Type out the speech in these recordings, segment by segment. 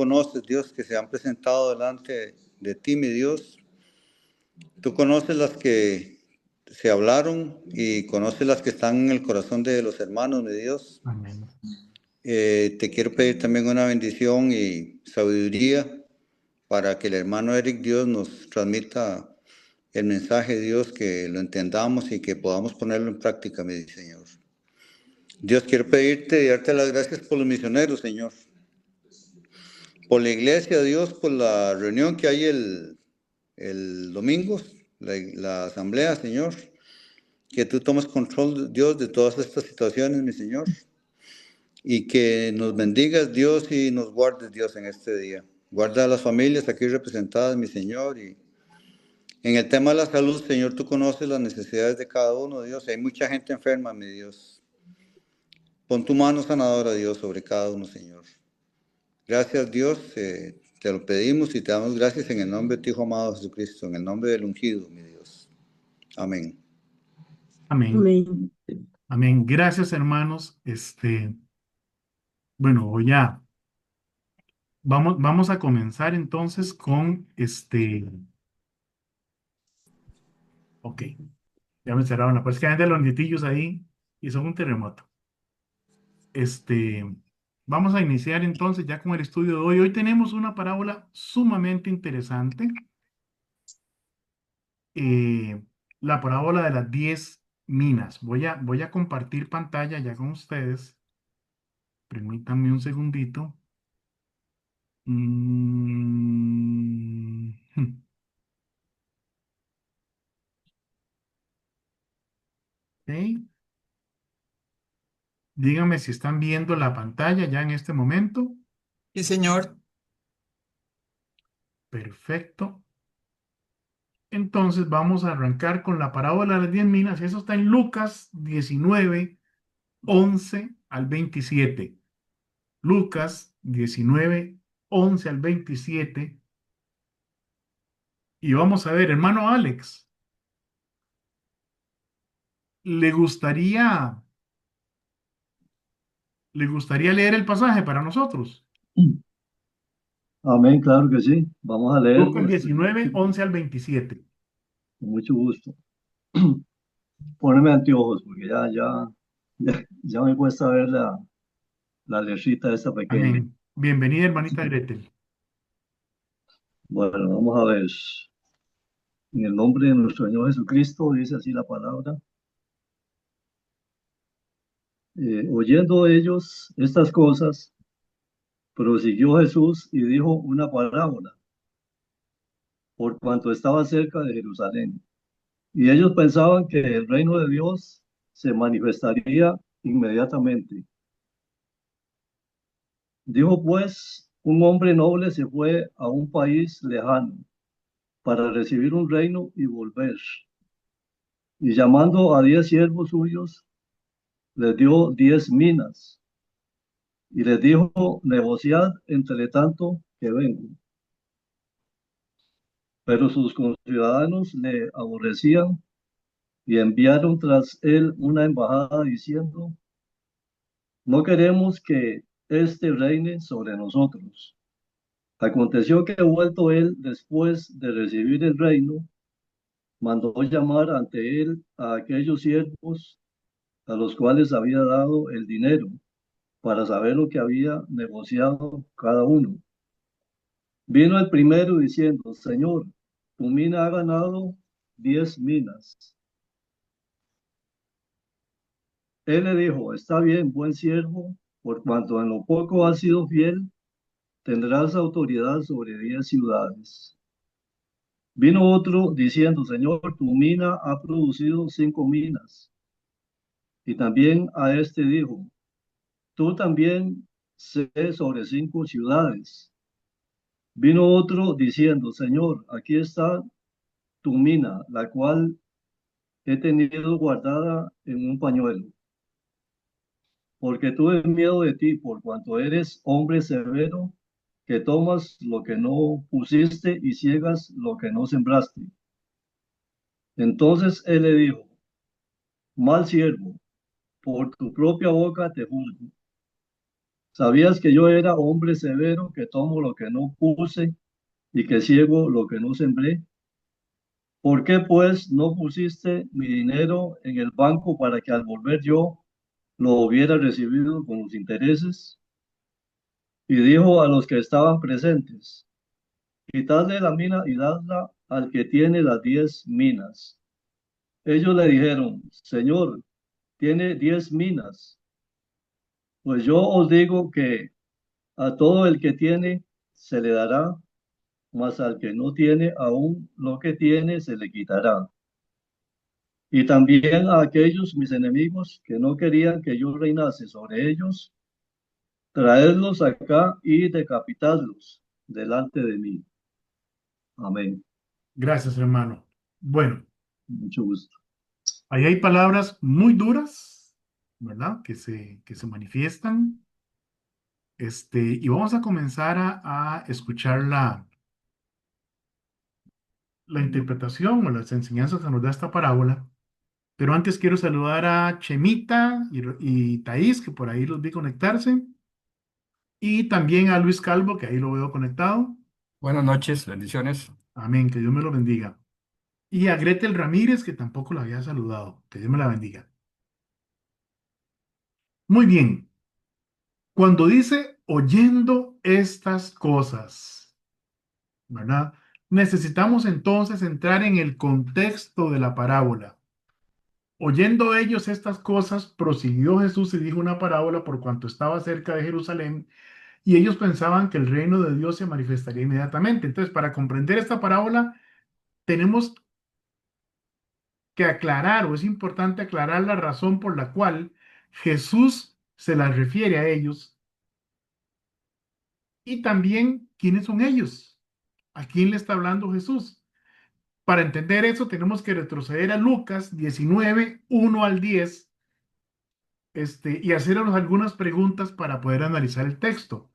conoces, Dios, que se han presentado delante de ti, mi Dios. Tú conoces las que se hablaron y conoces las que están en el corazón de los hermanos, mi Dios. Amén. Te quiero pedir también una bendición y sabiduría para que el hermano Eric Dios nos transmita el mensaje de Dios, que lo entendamos y que podamos ponerlo en práctica, mi Señor. Dios, quiero pedirte y darte las gracias por los misioneros, Señor. Por la iglesia, Dios, por la reunión que hay el domingo, la asamblea, Señor. Que tú tomes control, Dios, de todas estas situaciones, mi Señor. Y que nos bendigas, Dios, y nos guardes, Dios, en este día. Guarda a las familias aquí representadas, mi Señor. Y en el tema de la salud, Señor, tú conoces las necesidades de cada uno, Dios. Hay mucha gente enferma, mi Dios. Pon tu mano sanadora, Dios, sobre cada uno, Señor. Gracias, Dios. Te lo pedimos y te damos gracias en el nombre de tu Hijo amado Jesucristo, en el nombre del ungido, mi Dios. Amén. Amén. Amén. Amén. Gracias, hermanos. Bueno, vamos a comenzar entonces con ok, ya me cerraron la puerta. Es que hay de los nietillos ahí y son un terremoto. Vamos a iniciar entonces ya con el estudio de hoy. Hoy tenemos una parábola sumamente interesante. La parábola de las 10 minas. Voy a compartir pantalla ya con ustedes. Permítanme un segundito. Mm, ok. Díganme si están viendo la pantalla ya en este momento. Sí, señor. Perfecto. Entonces vamos a arrancar con la parábola de las 10 minas. Eso está en Lucas 19, 11 al 27. Lucas 19, 11 al 27. Y vamos a ver, hermano Alex, ¿le gustaría, ¿le gustaría leer el pasaje para nosotros? Amén, claro que sí. Vamos a leerlo. Lucas 19, 11 al 27. Con mucho gusto. Poneme anteojos porque ya me cuesta ver la letrita esta pequeña. Amén. Bienvenida, hermanita Gretel. Bueno, vamos a ver. En el nombre de nuestro Señor Jesucristo, dice así la palabra. Oyendo ellos estas cosas, prosiguió Jesús y dijo una parábola, por cuanto estaba cerca de Jerusalén. Y ellos pensaban que el reino de Dios se manifestaría inmediatamente. Dijo pues, un hombre noble se fue a un país lejano para recibir un reino y volver. Y llamando a 10 siervos suyos, les dio 10 minas. Y les dijo, negociad entre tanto que vengo. Pero sus conciudadanos le aborrecían y enviaron tras él una embajada diciendo, no queremos que éste reine sobre nosotros. Aconteció que vuelto él después de recibir el reino, mandó llamar ante él a aquellos siervos a los cuales había dado el dinero para saber lo que había negociado cada uno. Vino el primero diciendo, Señor, tu mina ha ganado 10 minas. Él le dijo, está bien, buen siervo, por cuanto en lo poco has sido fiel, tendrás autoridad sobre 10 ciudades. Vino otro diciendo, Señor, tu mina ha producido 5 minas. Y también a este dijo, tú también sé sobre 5 ciudades. Vino otro diciendo, Señor, aquí está tu mina, la cual he tenido guardada en un pañuelo. Porque tuve miedo de ti, por cuanto eres hombre severo, que tomas lo que no pusiste y ciegas lo que no sembraste. Entonces él le dijo, mal siervo, por tu propia boca te juzgo. ¿Sabías que yo era hombre severo, que tomo lo que no puse y que ciego lo que no sembré? ¿Por qué pues no pusiste mi dinero en el banco para que al volver yo lo hubiera recibido con los intereses? Y dijo a los que estaban presentes, quitadle la mina y dadla al que tiene las 10 minas. Ellos le dijeron, Señor, tiene 10 minas. Pues yo os digo que a todo el que tiene se le dará, mas al que no tiene aún lo que tiene se le quitará. Y también a aquellos mis enemigos que no querían que yo reinase sobre ellos, traedlos acá y decapitadlos delante de mí. Amén. Gracias, hermano. Bueno, Mucho gusto. ahí hay palabras muy duras, ¿verdad? Que se manifiestan. Y vamos a comenzar a escuchar la interpretación o las enseñanzas que nos da esta parábola. Pero antes quiero saludar a Chemita y Thaís, que por ahí los vi conectarse. Y también a Luis Calvo, que ahí lo veo conectado. Buenas noches, bendiciones. Amén, que Dios me lo bendiga. Y a Gretel Ramírez, que tampoco la había saludado. Que Dios me la bendiga. Muy bien. Cuando dice oyendo estas cosas, ¿verdad? Necesitamos entonces entrar en el contexto de la parábola. Oyendo ellos estas cosas, prosiguió Jesús y dijo una parábola por cuanto estaba cerca de Jerusalén y ellos pensaban que el reino de Dios se manifestaría inmediatamente. Entonces, para comprender esta parábola, tenemos que aclarar, o es importante aclarar la razón por la cual Jesús se las refiere a ellos y también quiénes son ellos, a quién le está hablando Jesús. Para entender eso, tenemos que retroceder a Lucas 19, 1 al 10, y hacernos algunas preguntas para poder analizar el texto.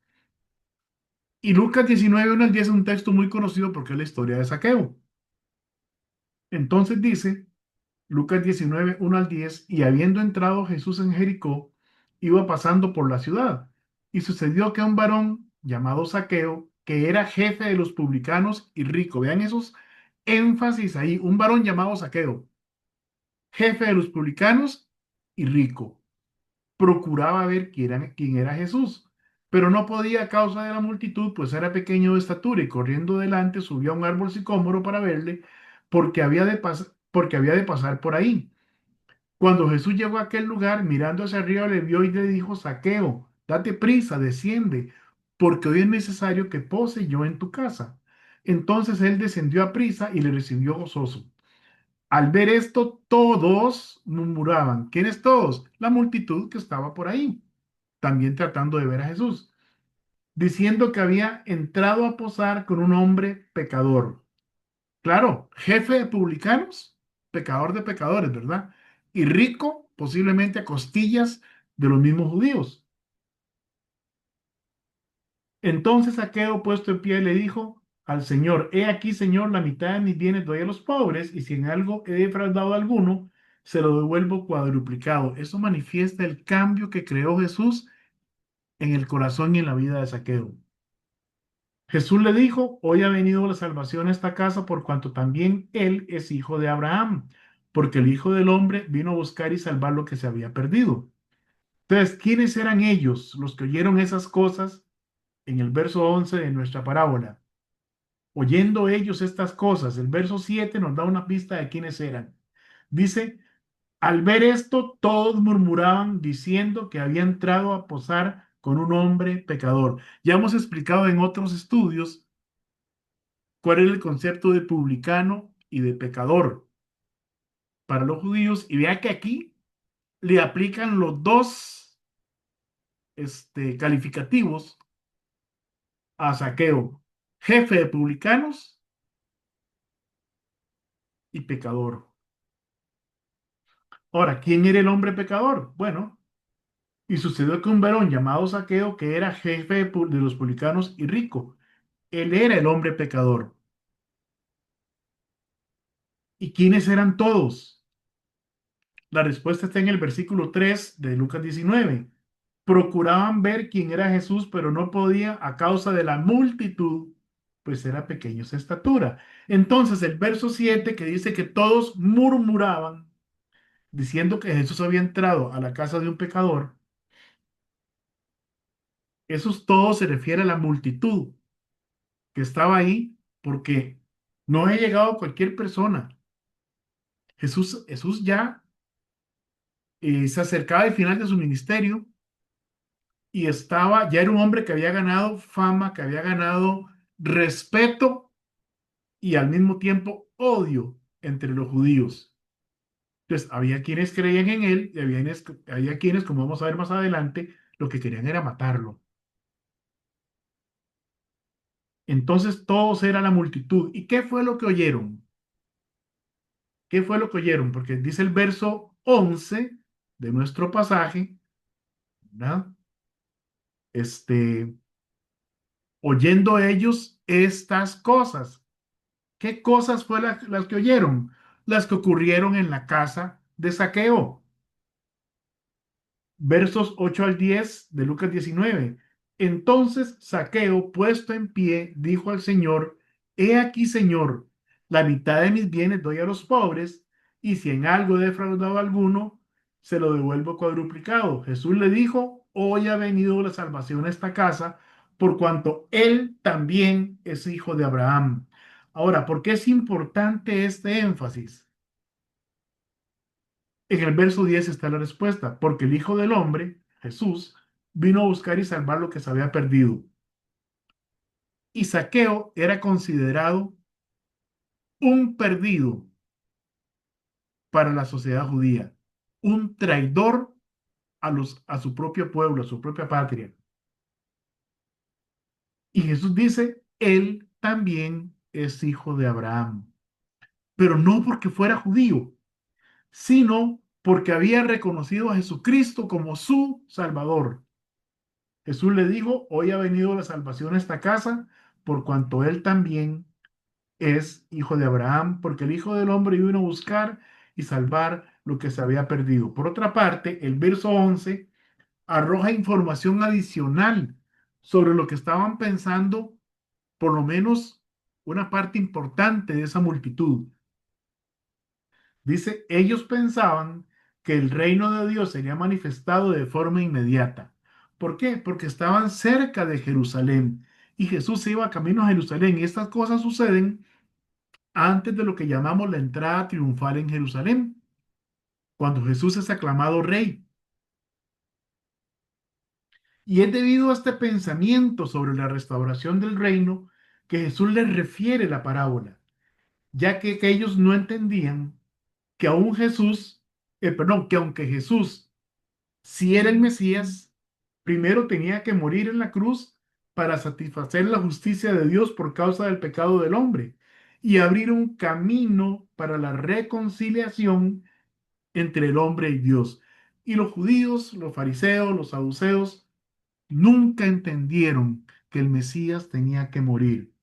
Y Lucas 19, 1 al 10 es un texto muy conocido porque es la historia de Saqueo. Entonces dice, Lucas 19, 1 al 10, y habiendo entrado Jesús en Jericó, iba pasando por la ciudad. Y sucedió que un varón llamado Saqueo, que era jefe de los publicanos y rico, vean esos énfasis ahí, un varón llamado Saqueo, jefe de los publicanos y rico, procuraba ver quién era Jesús, pero no podía a causa de la multitud, pues era pequeño de estatura y corriendo delante subió a un árbol sicómoro para verle, porque había de pasar por ahí. Cuando Jesús llegó a aquel lugar, mirando hacia arriba, le vio y le dijo, Saqueo, date prisa, desciende, porque hoy es necesario que pose yo en tu casa. Entonces él descendió a prisa y le recibió gozoso. Al ver esto, todos murmuraban. ¿Quiénes todos? La multitud que estaba por ahí, también tratando de ver a Jesús, diciendo que había entrado a posar con un hombre pecador. Claro, jefe de publicanos, pecador de pecadores, ¿verdad? Y rico, posiblemente a costillas de los mismos judíos. Entonces Saqueo, puesto en pie, le dijo al Señor, he aquí, Señor, la mitad de mis bienes doy a los pobres, y si en algo he defraudado a alguno, se lo devuelvo cuadruplicado. Eso manifiesta el cambio que creó Jesús en el corazón y en la vida de Saqueo. Jesús le dijo, hoy ha venido la salvación a esta casa por cuanto también él es hijo de Abraham, porque el Hijo del Hombre vino a buscar y salvar lo que se había perdido. Entonces, ¿quiénes eran ellos los que oyeron esas cosas en el verso 11 de nuestra parábola? Oyendo ellos estas cosas, el verso 7 nos da una pista de quiénes eran. Dice, al ver esto, todos murmuraban diciendo que había entrado a posar con un hombre pecador. Ya hemos explicado en otros estudios cuál es el concepto de publicano y de pecador para los judíos. Y vea que aquí le aplican los dos calificativos a Saqueo, jefe de publicanos y pecador. Ahora, ¿quién era el hombre pecador? Bueno, y sucedió que un varón llamado Saqueo, que era jefe de los publicanos y rico, él era el hombre pecador. ¿Y quiénes eran todos? La respuesta está en el versículo 3 de Lucas 19. procuraban ver quién era Jesús, pero no podía a causa de la multitud, pues era pequeño su estatura. Entonces el verso 7 que dice que todos murmuraban, diciendo que Jesús había entrado a la casa de un pecador, eso todo se refiere a la multitud que estaba ahí, porque no ha llegado cualquier persona. Jesús ya se acercaba al final de su ministerio y ya era un hombre que había ganado fama, que había ganado respeto y al mismo tiempo odio entre los judíos. Entonces, había quienes creían en él y había quienes, como vamos a ver más adelante, lo que querían era matarlo. Entonces, todos era la multitud. ¿Y qué fue lo que oyeron? ¿Qué fue lo que oyeron? Porque dice el verso 11 de nuestro pasaje, ¿verdad? Oyendo ellos estas cosas. ¿Qué cosas fue las que oyeron? Las que ocurrieron en la casa de Zaqueo. Versos 8 al 10 de Lucas 19. Entonces Zaqueo, puesto en pie, dijo al Señor: He aquí, Señor, la mitad de mis bienes doy a los pobres, y si en algo he defraudado a alguno, se lo devuelvo cuadruplicado. Jesús le dijo: Hoy ha venido la salvación a esta casa, por cuanto él también es hijo de Abraham. Ahora, ¿por qué es importante este énfasis? En el verso 10 está la respuesta: porque el Hijo del Hombre, Jesús, vino a buscar y salvar lo que se había perdido. Y Zaqueo era considerado un perdido para la sociedad judía, un traidor a su propio pueblo, a su propia patria. Y Jesús dice: él también es hijo de Abraham, pero no porque fuera judío, sino porque había reconocido a Jesucristo como su Salvador. Jesús le dijo: Hoy ha venido la salvación a esta casa, por cuanto él también es hijo de Abraham, porque el Hijo del Hombre vino a buscar y salvar lo que se había perdido. Por otra parte, el verso 11 arroja información adicional sobre lo que estaban pensando, por lo menos una parte importante de esa multitud. Dice: ellos pensaban que el reino de Dios sería manifestado de forma inmediata. ¿Por qué? Porque estaban cerca de Jerusalén y Jesús iba camino a Jerusalén. Y estas cosas suceden antes de lo que llamamos la entrada triunfal en Jerusalén, cuando Jesús es aclamado rey. Y es debido a este pensamiento sobre la restauración del reino que Jesús les refiere la parábola, ya que ellos no entendían que que aunque Jesús, si era el Mesías, primero tenía que morir en la cruz para satisfacer la justicia de Dios por causa del pecado del hombre y abrir un camino para la reconciliación entre el hombre y Dios. Y los judíos, los fariseos, los saduceos, nunca entendieron que el Mesías tenía que morir.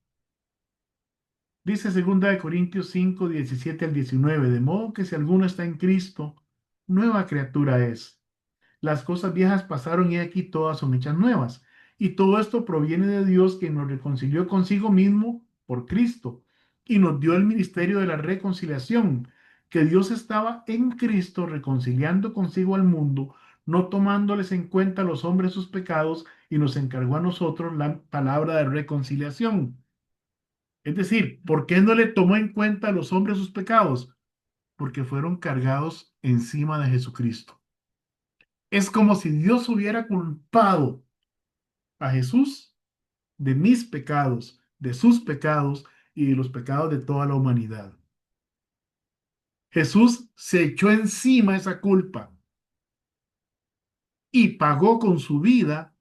Dice 2 Corintios 5, 17 al 19, de modo que si alguno está en Cristo, nueva criatura es. Las cosas viejas pasaron y aquí todas son hechas nuevas. Y todo esto proviene de Dios, que nos reconcilió consigo mismo por Cristo y nos dio el ministerio de la reconciliación, que Dios estaba en Cristo reconciliando consigo al mundo, no tomándoles en cuenta a los hombres sus pecados, y nos encargó a nosotros la palabra de reconciliación. Es decir, ¿por qué no le tomó en cuenta a los hombres sus pecados? Porque fueron cargados encima de Jesucristo. Es como si Dios hubiera culpado a Jesús de mis pecados, de sus pecados y de los pecados de toda la humanidad. Jesús se echó encima esa culpa y pagó con su vida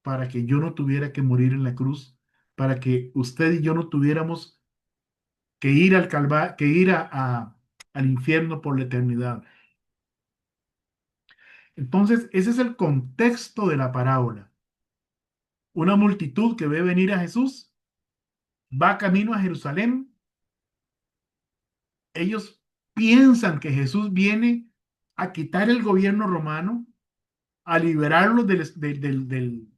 para que yo no tuviera que morir en la cruz, para que usted y yo no tuviéramos que ir al infierno por la eternidad. Entonces, ese es el contexto de la parábola. Una multitud que ve venir a Jesús, va camino a Jerusalén. Ellos piensan que Jesús viene a quitar el gobierno romano, a liberarlos de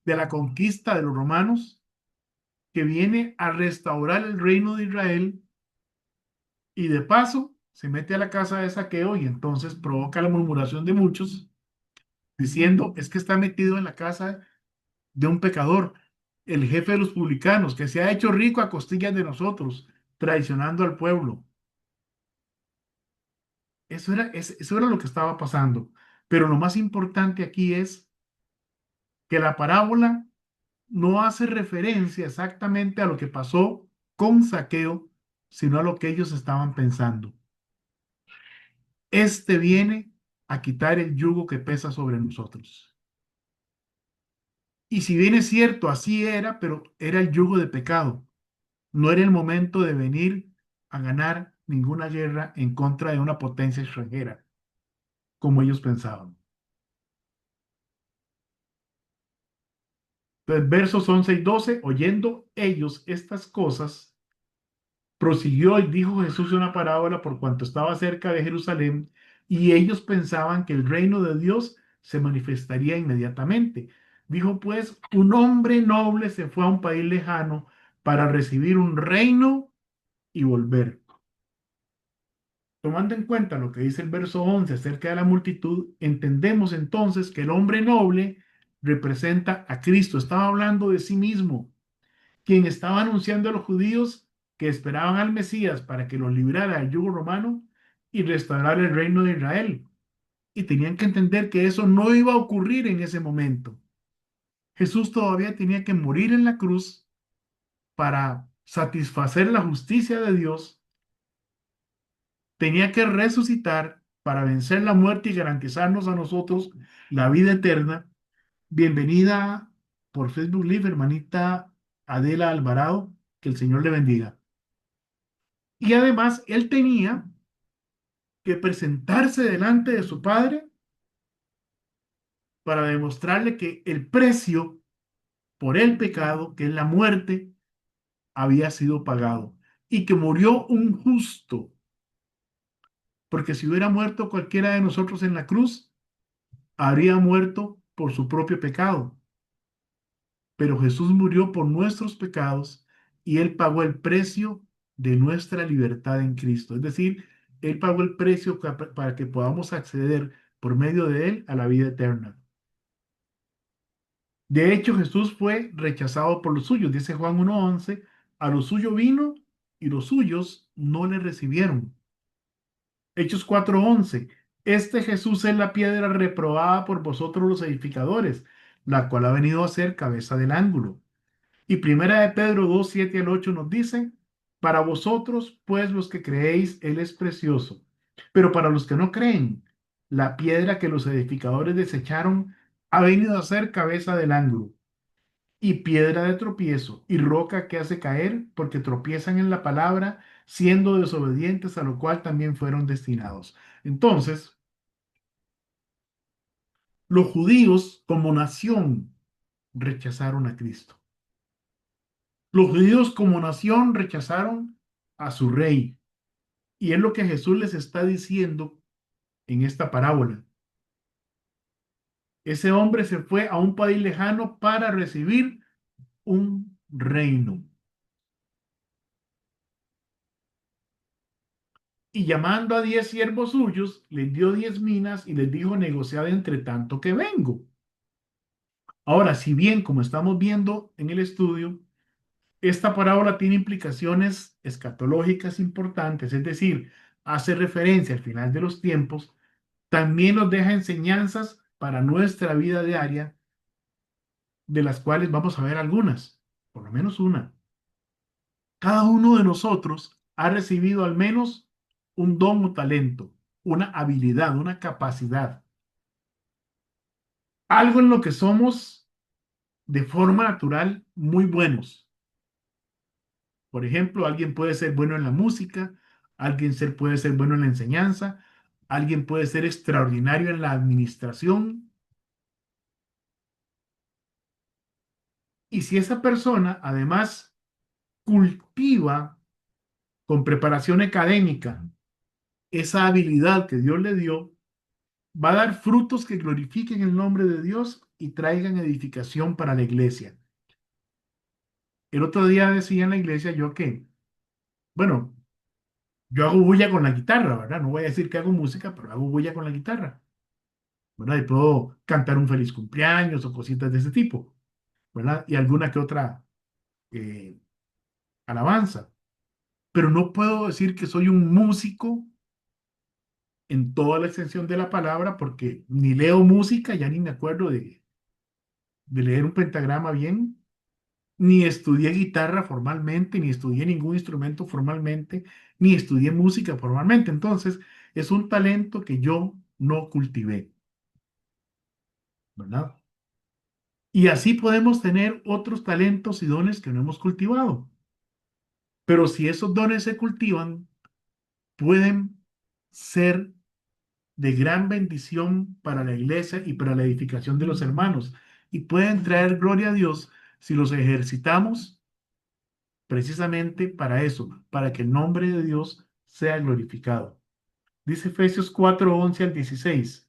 la conquista de los romanos, que viene a restaurar el reino de Israel y de paso se mete a la casa de Zaqueo y entonces provoca la murmuración de muchos diciendo, es que está metido en la casa de un pecador, el jefe de los publicanos, que se ha hecho rico a costillas de nosotros, traicionando al pueblo. Eso era lo que estaba pasando. Pero lo más importante aquí es que la parábola no hace referencia exactamente a lo que pasó con Zaqueo, sino a lo que ellos estaban pensando. Este viene a quitar el yugo que pesa sobre nosotros. Y si bien es cierto, así era, pero era el yugo de pecado. No era el momento de venir a ganar ninguna guerra en contra de una potencia extranjera, como ellos pensaban. Entonces, versos 11 y 12, oyendo ellos estas cosas, prosiguió y dijo Jesús una parábola por cuanto estaba cerca de Jerusalén y ellos pensaban que el reino de Dios se manifestaría inmediatamente. Dijo pues, un hombre noble se fue a un país lejano para recibir un reino y volver. Tomando en cuenta lo que dice el verso 11 acerca de la multitud, entendemos entonces que el hombre noble representa a Cristo. Estaba hablando de sí mismo, quien estaba anunciando a los judíos que esperaban al Mesías para que los librara del yugo romano y restaurar el reino de Israel. Y tenían que entender que eso no iba a ocurrir en ese momento. Jesús todavía tenía que morir en la cruz para satisfacer la justicia de Dios, tenía que resucitar para vencer la muerte y garantizarnos a nosotros la vida eterna. Bienvenida por Facebook Live, hermanita Adela Alvarado, que el Señor le bendiga. Y además, él tenía que presentarse delante de su Padre para demostrarle que el precio por el pecado, que es la muerte, había sido pagado y que murió un justo. Porque si hubiera muerto cualquiera de nosotros en la cruz, habría muerto por su propio pecado. Pero Jesús murió por nuestros pecados y Él pagó el precio de nuestra libertad en Cristo. Es decir, Él pagó el precio para que podamos acceder por medio de Él a la vida eterna. De hecho, Jesús fue rechazado por los suyos. Dice Juan 1:11, a lo suyo vino y los suyos no le recibieron. Hechos 4:11, este Jesús es la piedra reprobada por vosotros los edificadores, la cual ha venido a ser cabeza del ángulo. Y primera de Pedro 2:7 al 8 nos dice, para vosotros, pues los que creéis, Él es precioso. Pero para los que no creen, la piedra que los edificadores desecharon ha venido a ser cabeza del ángulo y piedra de tropiezo y roca que hace caer porque tropiezan en la palabra, siendo desobedientes, a lo cual también fueron destinados. Entonces, los judíos como nación rechazaron a Cristo. Los judíos como nación rechazaron a su rey. Y es lo que Jesús les está diciendo en esta parábola. Ese hombre se fue a un país lejano para recibir un reino. Y llamando a 10 siervos suyos, les dio 10 minas y les dijo, negociad entre tanto que vengo. Ahora, si bien, como estamos viendo en el estudio, esta parábola tiene implicaciones escatológicas importantes, es decir, hace referencia al final de los tiempos, también nos deja enseñanzas para nuestra vida diaria, de las cuales vamos a ver algunas, por lo menos una. Cada uno de nosotros ha recibido al menos un don o talento, una habilidad, una capacidad, algo en lo que somos de forma natural muy buenos. Por ejemplo, alguien puede ser bueno en la música, puede ser bueno en la enseñanza, alguien puede ser extraordinario en la administración. Y si esa persona además cultiva con preparación académica esa habilidad que Dios le dio, va a dar frutos que glorifiquen el nombre de Dios y traigan edificación para la iglesia. El otro día decía en la iglesia yo que, bueno, yo hago bulla con la guitarra, ¿verdad? No voy a decir que hago música, pero hago bulla con la guitarra, ¿verdad? Y puedo cantar un feliz cumpleaños o cositas de ese tipo, ¿verdad? Y alguna que otra eh, alabanza. Pero no puedo decir que soy un músico en toda la extensión de la palabra porque ni leo música, ya ni me acuerdo de leer un pentagrama bien, ni estudié guitarra formalmente, ni estudié ningún instrumento formalmente, ni estudié música formalmente. Entonces, es un talento que yo no cultivé, ¿verdad? Y así podemos tener otros talentos y dones que no hemos cultivado. Pero si esos dones se cultivan, pueden ser de gran bendición para la iglesia y para la edificación de los hermanos. Y pueden traer gloria a Dios si los ejercitamos precisamente para eso, para que el nombre de Dios sea glorificado. Dice Efesios 4:11 al 16.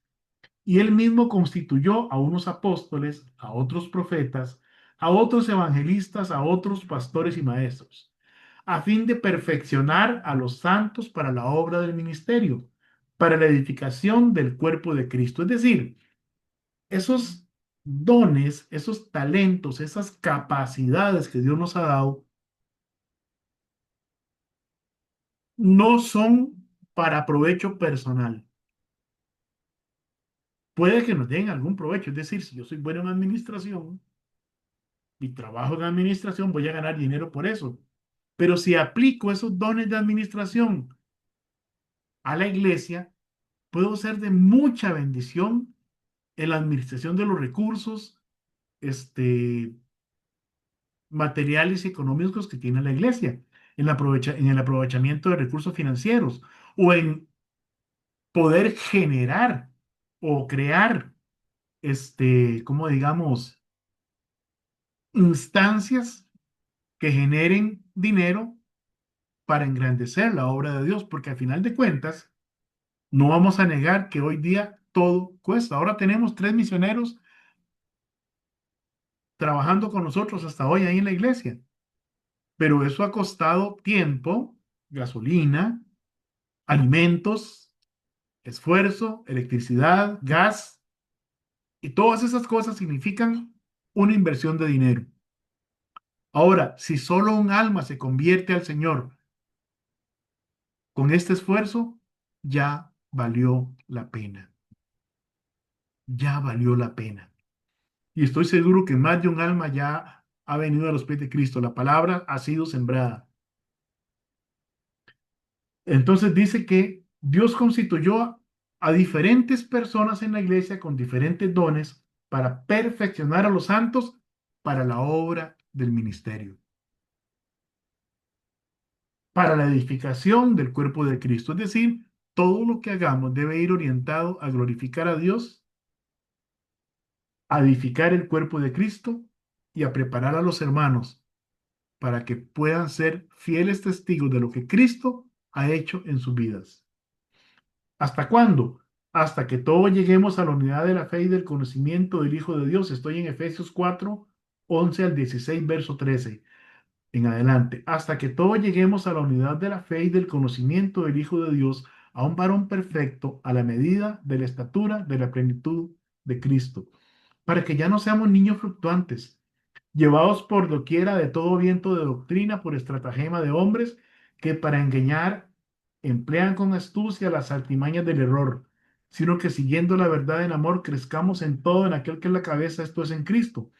Y él mismo constituyó a unos apóstoles, a otros profetas, a otros evangelistas, a otros pastores y maestros, a fin de perfeccionar a los santos para la obra del ministerio, para la edificación del cuerpo de Cristo. Es decir, esos dones, esos talentos, esas capacidades que Dios nos ha dado, no son para provecho personal. Puede que nos den algún provecho, es decir, si yo soy bueno en administración y trabajo en administración, voy a ganar dinero por eso. Pero si aplico esos dones de administración a la iglesia, puedo ser de mucha bendición en la administración de los recursos, materiales y económicos que tiene la iglesia, en el aprovechamiento de recursos financieros o en poder generar o crear, como digamos, instancias que generen dinero para engrandecer la obra de Dios, porque al final de cuentas, no vamos a negar que hoy día todo cuesta. Ahora tenemos 3 misioneros trabajando con nosotros hasta hoy ahí en la iglesia, pero eso ha costado tiempo, gasolina, alimentos, esfuerzo, electricidad, gas, y todas esas cosas significan una inversión de dinero. Ahora, si solo un alma se convierte al Señor con este esfuerzo, ya valió la pena. Ya valió la pena. Y estoy seguro que más de un alma ya ha venido a los pies de Cristo. La palabra ha sido sembrada. Entonces dice que Dios constituyó a diferentes personas en la iglesia con diferentes dones para perfeccionar a los santos para la obra del ministerio, para la edificación del cuerpo de Cristo. Es decir, todo lo que hagamos debe ir orientado a glorificar a Dios, a edificar el cuerpo de Cristo y a preparar a los hermanos para que puedan ser fieles testigos de lo que Cristo ha hecho en sus vidas. ¿Hasta cuándo? Hasta que todos lleguemos a la unidad de la fe y del conocimiento del Hijo de Dios. Estoy en Efesios 4:11 al 16, verso 13 en adelante. Hasta que todos lleguemos a la unidad de la fe y del conocimiento del Hijo de Dios, a un varón perfecto, a la medida de la estatura de la plenitud de Cristo, para que ya no seamos niños fluctuantes, llevados por doquiera de todo viento de doctrina, por estratagema de hombres que para engañar emplean con astucia las artimañas del error, sino que siguiendo la verdad en amor crezcamos en todo en aquel que es la cabeza, esto es en Cristo,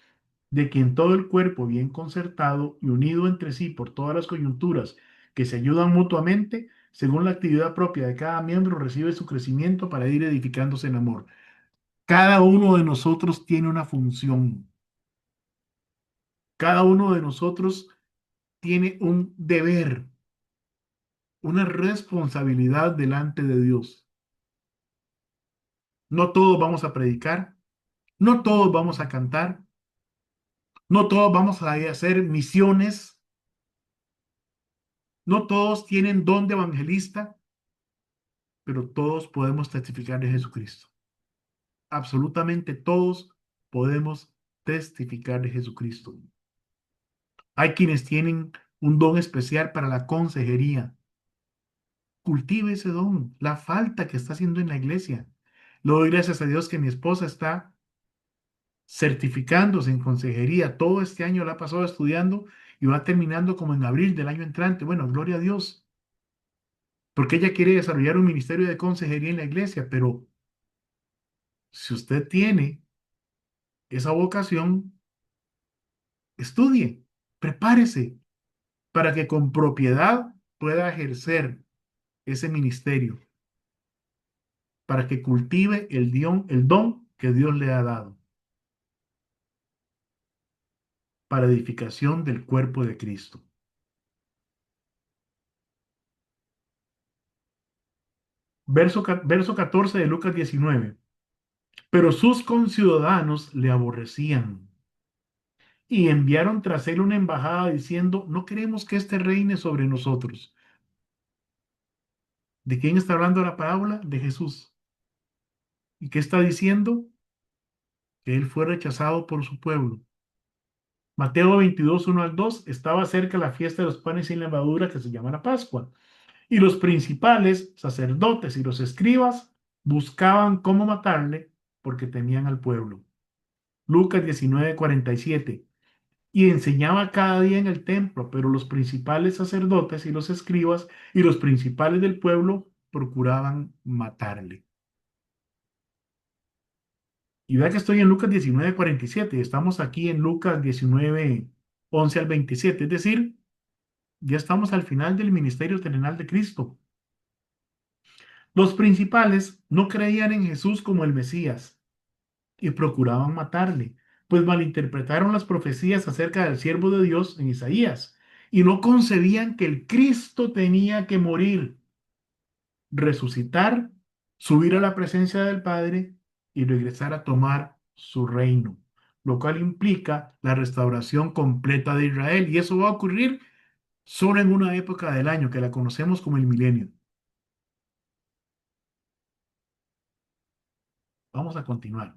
de quien todo el cuerpo bien concertado y unido entre sí por todas las coyunturas que se ayudan mutuamente, según la actividad propia de cada miembro, recibe su crecimiento para ir edificándose en amor. Cada uno de nosotros tiene una función. Cada uno de nosotros tiene un deber, una responsabilidad delante de Dios. No todos vamos a predicar, no todos vamos a cantar, no todos vamos a hacer misiones, no todos tienen don de evangelista, pero todos podemos testificar de Jesucristo. absolutamente todos podemos testificar de Jesucristo. Hay quienes tienen un don especial para la consejería. Cultive ese don, la falta que está haciendo en la iglesia. Le doy gracias a Dios que mi esposa está certificándose en consejería. Todo este año la ha pasado estudiando y va terminando como en abril del año entrante. Bueno, gloria a Dios, porque ella quiere desarrollar un ministerio de consejería en la iglesia, pero si usted tiene esa vocación, estudie, prepárese para que con propiedad pueda ejercer ese ministerio, para que cultive el don que Dios le ha dado para edificación del cuerpo de Cristo. Verso 14 de Lucas 19. Pero sus conciudadanos le aborrecían y enviaron tras él una embajada diciendo, no queremos que éste reine sobre nosotros. ¿De quién está hablando la parábola? De Jesús. ¿Y qué está diciendo? Que él fue rechazado por su pueblo. Mateo 22, 1 al 2, estaba cerca la fiesta de los panes sin levadura que se llama la Pascua. Y los principales sacerdotes y los escribas buscaban cómo matarle porque temían al pueblo. Lucas 19:47. Y enseñaba cada día en el templo, pero los principales sacerdotes y los escribas y los principales del pueblo procuraban matarle. Y vea que estoy en Lucas 19:47 y estamos aquí en Lucas 19:11 al 27, es decir, ya estamos al final del ministerio terrenal de Cristo. Los principales no creían en Jesús como el Mesías y procuraban matarle, pues malinterpretaron las profecías acerca del siervo de Dios en Isaías y no concebían que el Cristo tenía que morir, resucitar, subir a la presencia del Padre y regresar a tomar su reino, lo cual implica la restauración completa de Israel. Y eso va a ocurrir solo en una época del año que la conocemos como el milenio. Vamos a continuar.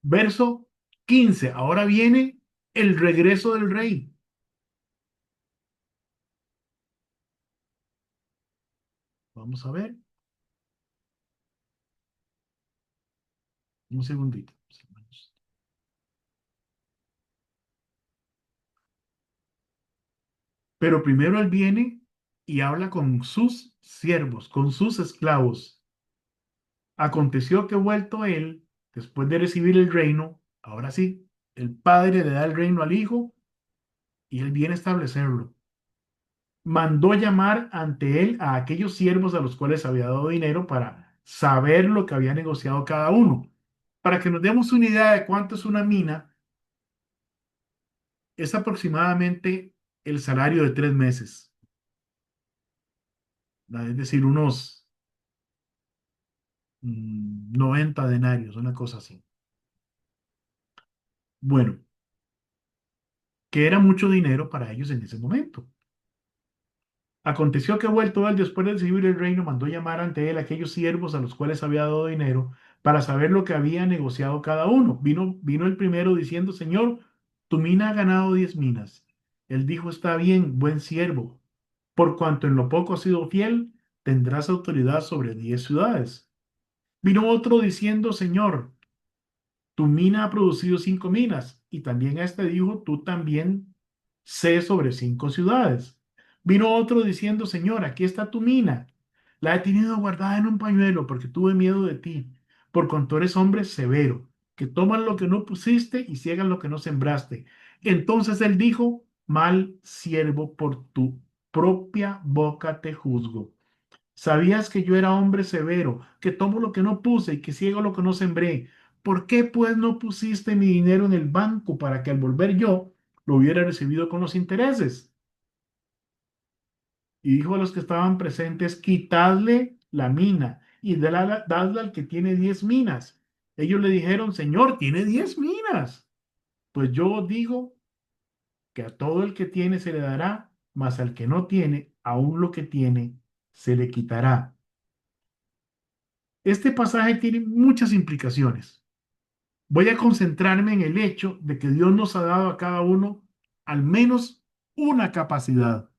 Verso 15. Ahora viene el regreso del rey. Vamos a ver. Un segundito. Pero primero él viene y habla con sus siervos, con sus esclavos. Aconteció que vuelto él, después de recibir el reino, ahora sí, el padre le da el reino al hijo y él viene a establecerlo. Mandó llamar ante él a aquellos siervos a los cuales había dado dinero para saber lo que había negociado cada uno. Para que nos demos una idea de cuánto es una mina, es aproximadamente el salario de 3 meses. Es decir, unos 90 denarios, una cosa así. Bueno, que era mucho dinero para ellos en ese momento. Aconteció que vuelto él después de recibir el reino, mandó llamar ante él a aquellos siervos a los cuales había dado dinero para saber lo que había negociado cada uno. Vino el primero diciendo, Señor, tu mina ha ganado 10 minas. Él dijo, está bien, buen siervo. Por cuanto en lo poco has sido fiel, tendrás autoridad sobre 10 ciudades. Vino otro diciendo, Señor, tu mina ha producido 5 minas. Y también a este dijo, tú también sé sobre 5 ciudades. Vino otro diciendo, Señor, aquí está tu mina. La he tenido guardada en un pañuelo porque tuve miedo de ti, por cuanto eres hombre severo, que toman lo que no pusiste y ciegan lo que no sembraste. Entonces él dijo, mal siervo, por tu propia boca te juzgo. Sabías que yo era hombre severo, que tomo lo que no puse y que ciego lo que no sembré. ¿Por qué pues no pusiste mi dinero en el banco para que al volver yo lo hubiera recibido con los intereses? Y dijo a los que estaban presentes, quitadle la mina y dadla al que tiene 10 minas. Ellos le dijeron, Señor, tiene 10 minas. Pues yo digo que a todo el que tiene se le dará, mas al que no tiene, aún lo que tiene se le quitará. Este pasaje tiene muchas implicaciones. Voy a concentrarme en el hecho de que Dios nos ha dado a cada uno al menos una capacidad,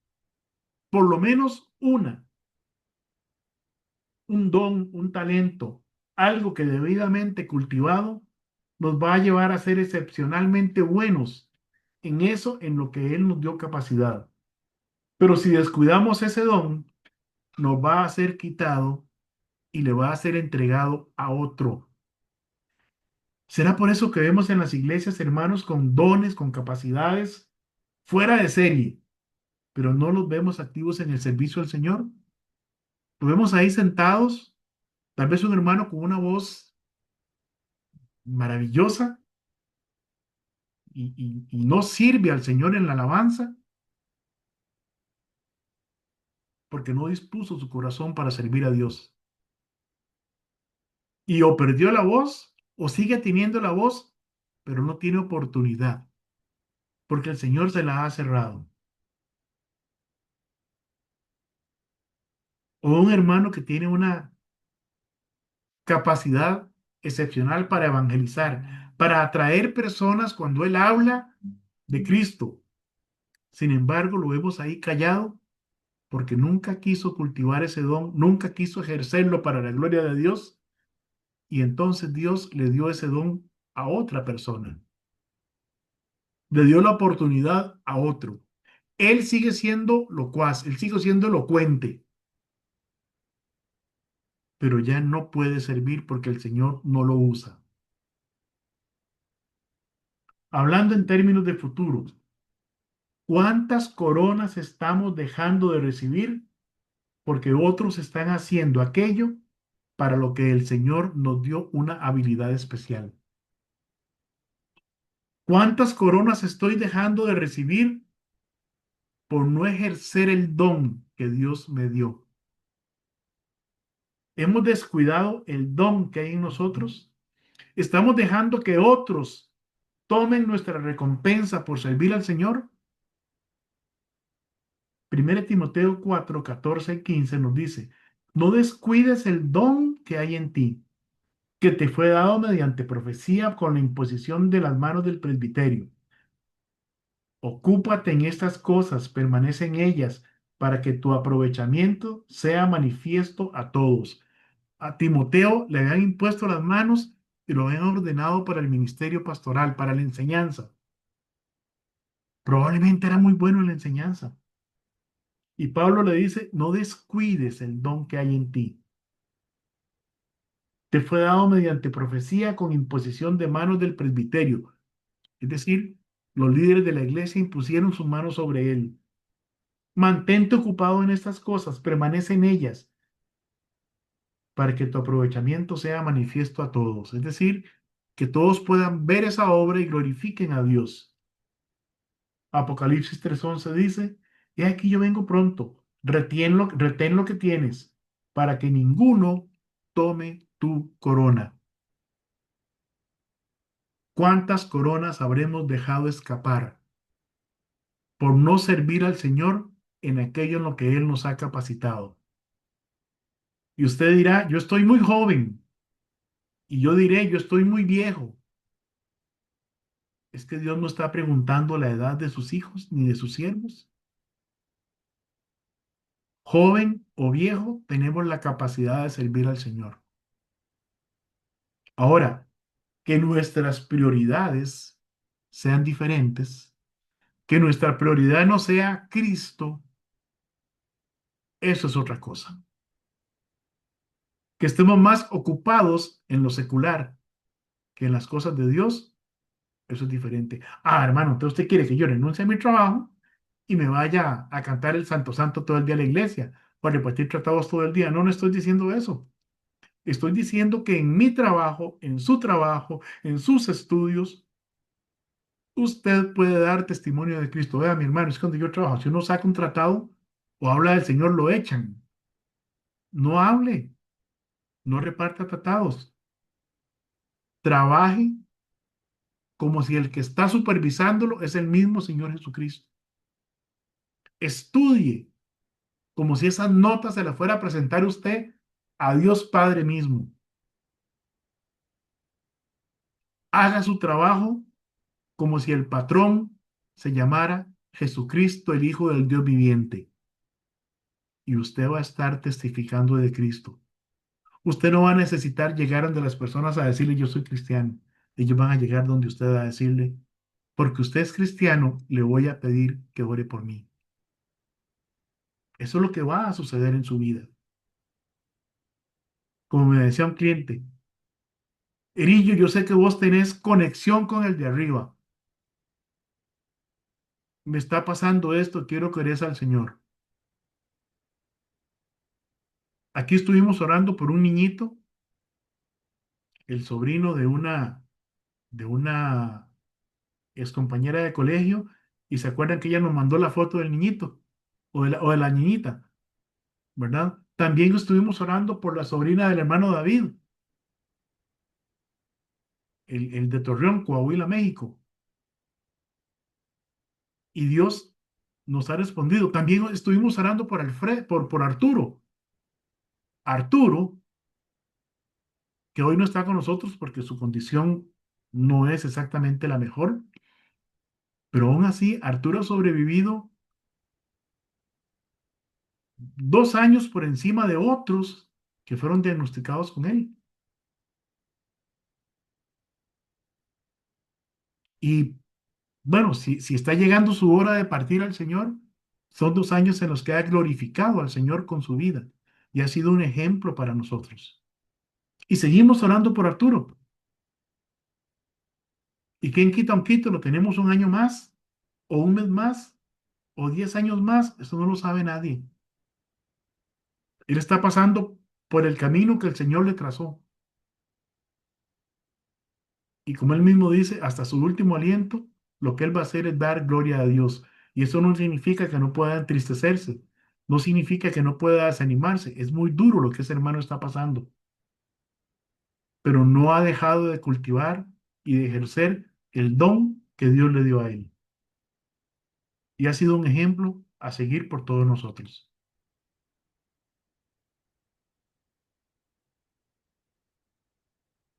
por lo menos una, un don, un talento, algo que debidamente cultivado nos va a llevar a ser excepcionalmente buenos en eso en lo que Él nos dio capacidad. Pero si descuidamos ese don, nos va a ser quitado y le va a ser entregado a otro. ¿Será por eso que vemos en las iglesias hermanos con dones, con capacidades fuera de serie, pero no los vemos activos en el servicio al Señor? Los vemos ahí sentados, tal vez un hermano con una voz maravillosa y no sirve al Señor en la alabanza porque no dispuso su corazón para servir a Dios. Y o perdió la voz o sigue teniendo la voz, pero no tiene oportunidad porque el Señor se la ha cerrado. O un hermano que tiene una capacidad excepcional para evangelizar, para atraer personas cuando él habla de Cristo. Sin embargo, lo vemos ahí callado porque nunca quiso cultivar ese don, nunca quiso ejercerlo para la gloria de Dios y entonces Dios le dio ese don a otra persona. Le dio la oportunidad a otro. Él sigue siendo locuaz, él sigue siendo elocuente, pero ya no puede servir porque el Señor no lo usa. Hablando en términos de futuro, ¿cuántas coronas estamos dejando de recibir porque otros están haciendo aquello para lo que el Señor nos dio una habilidad especial? ¿Cuántas coronas estoy dejando de recibir por no ejercer el don que Dios me dio? ¿Hemos descuidado el don que hay en nosotros? ¿Estamos dejando que otros tomen nuestra recompensa por servir al Señor? 1 Timoteo 4, 14 y 15 nos dice, no descuides el don que hay en ti, que te fue dado mediante profecía con la imposición de las manos del presbiterio. Ocúpate en estas cosas, permanece en ellas, para que tu aprovechamiento sea manifiesto a todos. A Timoteo le habían impuesto las manos y lo habían ordenado para el ministerio pastoral, para la enseñanza. Probablemente era muy bueno en la enseñanza. Y Pablo le dice, no descuides el don que hay en ti. Te fue dado mediante profecía con imposición de manos del presbiterio. Es decir, los líderes de la iglesia impusieron sus manos sobre él. Mantente ocupado en estas cosas, permanece en ellas, para que tu aprovechamiento sea manifiesto a todos. Es decir, que todos puedan ver esa obra y glorifiquen a Dios. Apocalipsis 3:11 dice, he aquí yo vengo pronto, retén lo que tienes, para que ninguno tome tu corona. ¿Cuántas coronas habremos dejado escapar por no servir al Señor en aquello en lo que Él nos ha capacitado? Y usted dirá, yo estoy muy joven. Y yo diré, yo estoy muy viejo. Es que Dios no está preguntando la edad de sus hijos ni de sus siervos. Joven o viejo, tenemos la capacidad de servir al Señor. Ahora, que nuestras prioridades sean diferentes, que nuestra prioridad no sea Cristo, eso es otra cosa. Que estemos más ocupados en lo secular que en las cosas de Dios, eso es diferente. Ah, hermano, entonces usted quiere que yo renuncie a mi trabajo y me vaya a cantar el Santo Santo todo el día a la iglesia o a repartir tratados todo el día. No, no estoy diciendo eso. Estoy diciendo que en mi trabajo, en su trabajo, en sus estudios, usted puede dar testimonio de Cristo. Vea, mi hermano, es que donde yo trabajo. Si uno saca un tratado o habla del Señor, lo echan. No hable, no reparta tratados. Trabaje como si el que está supervisándolo es el mismo Señor Jesucristo. Estudie como si esas notas se las fuera a presentar usted a Dios Padre mismo. haga su trabajo como si el patrón se llamara Jesucristo, el Hijo del Dios viviente. Y usted va a estar testificando de Cristo. Usted no va a necesitar llegar donde las personas a decirle yo soy cristiano. Ellos van a llegar donde usted va a decirle, porque usted es cristiano, le voy a pedir que ore por mí. Eso es lo que va a suceder en su vida. Como me decía un cliente, Erillo, yo sé que vos tenés conexión con el de arriba. Me está pasando esto, quiero que ores al Señor. Aquí estuvimos orando por un niñito, el sobrino de una ex compañera de colegio, y se acuerdan que ella nos mandó la foto del niñito o de la niñita, ¿verdad? También estuvimos orando por la sobrina del hermano David, el de Torreón, Coahuila, México. Y Dios nos ha respondido. También estuvimos orando por por Arturo. Arturo, que hoy no está con nosotros porque su condición no es exactamente la mejor, pero aún así Arturo ha sobrevivido 2 años por encima de otros que fueron diagnosticados con él. Y bueno, si está llegando su hora de partir al Señor, son 2 años en los que ha glorificado al Señor con su vida y ha sido un ejemplo para nosotros. Y seguimos orando por Arturo. ¿Y quién quita un quito? Lo tenemos un año más, o un mes más, o 10 años más. Eso no lo sabe nadie. Él está pasando por el camino que el Señor le trazó. Y como él mismo dice, hasta su último aliento, lo que él va a hacer es dar gloria a Dios. Y eso no significa que no pueda entristecerse. No significa que no pueda desanimarse. Es muy duro lo que ese hermano está pasando. Pero no ha dejado de cultivar y de ejercer el don que Dios le dio a él. Y ha sido un ejemplo a seguir por todos nosotros.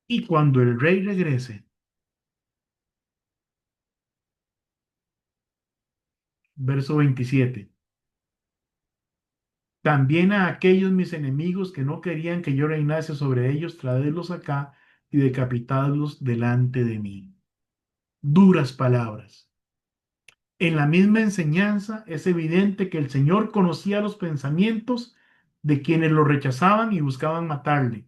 Y cuando el rey regrese, verso 27, también a aquellos mis enemigos que no querían que yo reinase sobre ellos, traedlos acá y decapitadlos delante de mí. Duras palabras. En la misma enseñanza es evidente que el Señor conocía los pensamientos de quienes lo rechazaban y buscaban matarle,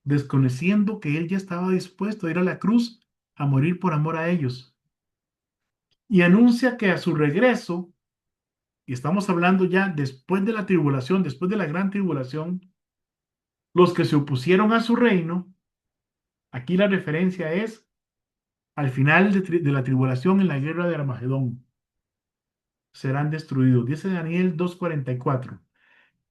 desconociendo que él ya estaba dispuesto a ir a la cruz a morir por amor a ellos. Y anuncia que a su regreso, y estamos hablando ya después de la tribulación, después de la gran tribulación, los que se opusieron a su reino, aquí la referencia es al final de la tribulación en la guerra de Armagedón, serán destruidos. Dice Daniel 2:44.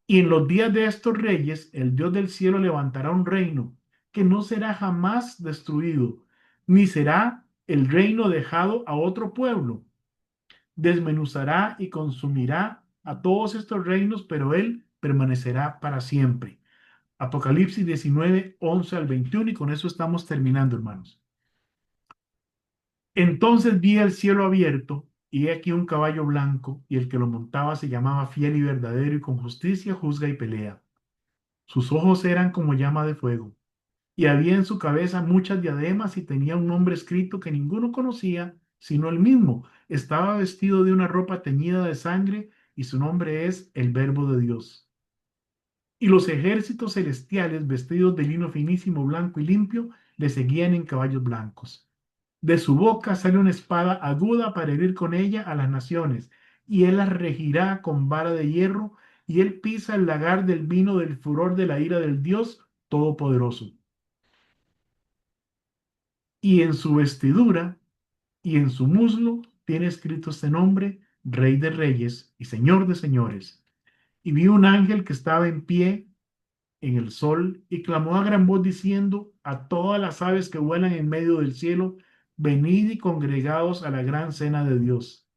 Y en los días de estos reyes, el Dios del cielo levantará un reino que no será jamás destruido, ni será el reino dejado a otro pueblo. Desmenuzará y consumirá a todos estos reinos, pero él permanecerá para siempre. Apocalipsis 19, 11 al 21, y con eso estamos terminando, hermanos. Entonces vi el cielo abierto, y he aquí un caballo blanco, y el que lo montaba se llamaba Fiel y Verdadero, y con justicia juzga y pelea. Sus ojos eran como llama de fuego, y había en su cabeza muchas diademas, y tenía un nombre escrito que ninguno conocía, sino él mismo. Estaba vestido de una ropa teñida de sangre, y su nombre es el Verbo de Dios. Y los ejércitos celestiales, vestidos de lino finísimo, blanco y limpio, le seguían en caballos blancos. De su boca sale una espada aguda para herir con ella a las naciones, y él las regirá con vara de hierro, y él pisa el lagar del vino del furor de la ira del Dios Todopoderoso. Y en su vestidura y en su muslo tiene escrito este nombre: Rey de Reyes y Señor de Señores. Y vi un ángel que estaba en pie en el sol y clamó a gran voz diciendo a todas las aves que vuelan en medio del cielo: venid y congregaos a la gran cena de Dios,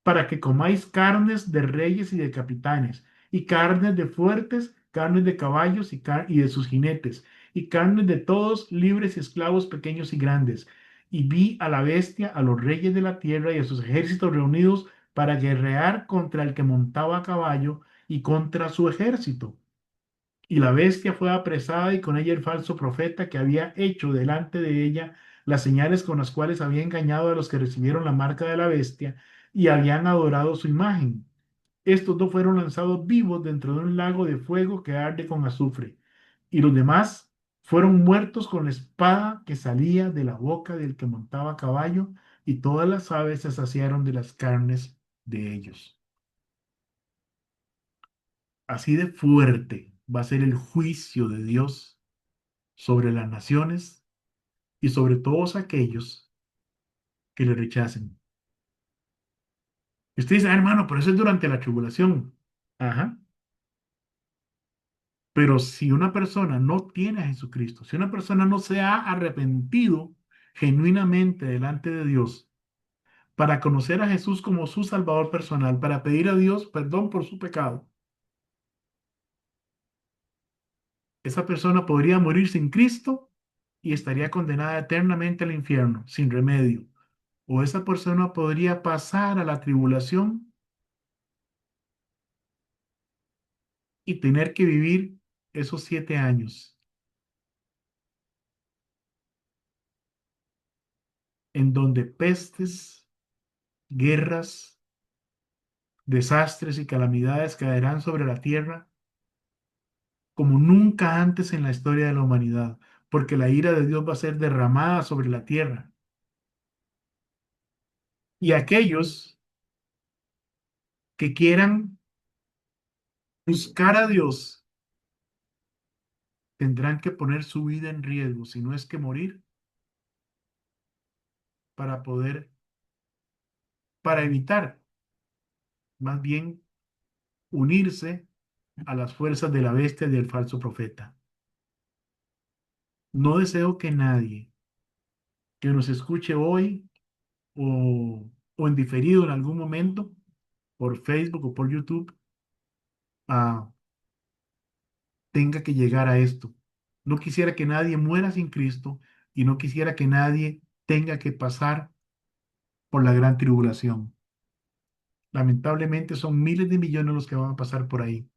para que comáis carnes de reyes y de capitanes, y carnes de fuertes, carnes de caballos y de sus jinetes, y carnes de todos, libres y esclavos, pequeños y grandes. y vi a la bestia, a los reyes de la tierra y a sus ejércitos reunidos para guerrear contra el que montaba a caballo y contra su ejército. Y la bestia fue apresada y con ella el falso profeta que había hecho delante de ella las señales con las cuales había engañado a los que recibieron la marca de la bestia y habían adorado su imagen. Estos dos fueron lanzados vivos dentro de un lago de fuego que arde con azufre, y los demás fueron muertos con la espada que salía de la boca del que montaba a caballo, y todas las aves se saciaron de las carnes de ellos. Así de fuerte va a ser el juicio de Dios sobre las naciones y sobre todos aquellos que le rechacen. Y usted dice, hermano, pero eso es durante la tribulación. Ajá. Pero si una persona no tiene a Jesucristo, si una persona no se ha arrepentido genuinamente delante de Dios para conocer a Jesús como su Salvador personal, para pedir a Dios perdón por su pecado, esa persona podría morir sin Cristo y estaría condenada eternamente al infierno, sin remedio. O esa persona podría pasar a la tribulación y tener que vivir esos 7 años en donde pestes, guerras, desastres y calamidades caerán sobre la tierra como nunca antes en la historia de la humanidad, porque la ira de Dios va a ser derramada sobre la tierra. Y aquellos que quieran buscar a Dios tendrán que poner su vida en riesgo, si no es que morir, para poder, para evitar más bien unirse a las fuerzas de la bestia y del falso profeta. No deseo que nadie que nos escuche hoy o en diferido en algún momento, por Facebook o por YouTube, ah, tenga que llegar a esto. No quisiera que nadie muera sin Cristo y no quisiera que nadie tenga que pasar por la gran tribulación. Lamentablemente son miles de millones los que van a pasar por ahí.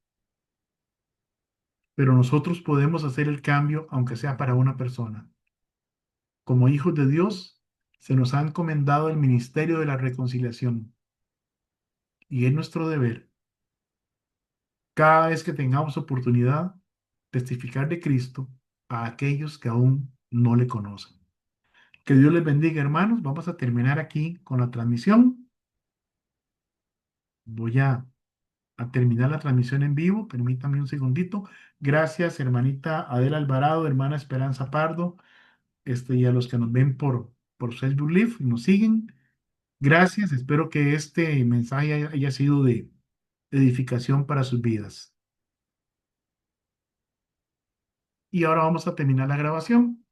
Pero nosotros podemos hacer el cambio, aunque sea para una persona. Como hijos de Dios, se nos ha encomendado el ministerio de la reconciliación. Y es nuestro deber, cada vez que tengamos oportunidad, testificar de Cristo a aquellos que aún no le conocen. Que Dios les bendiga, hermanos. Vamos a terminar aquí con la transmisión. Voy a terminar la transmisión en vivo. Permítame un segundito. Gracias, hermanita Adela Alvarado, hermana Esperanza Pardo, y a los que nos ven por Facebook Live y nos siguen. Gracias. Espero que este mensaje haya sido de edificación para sus vidas. Y ahora vamos a terminar la grabación.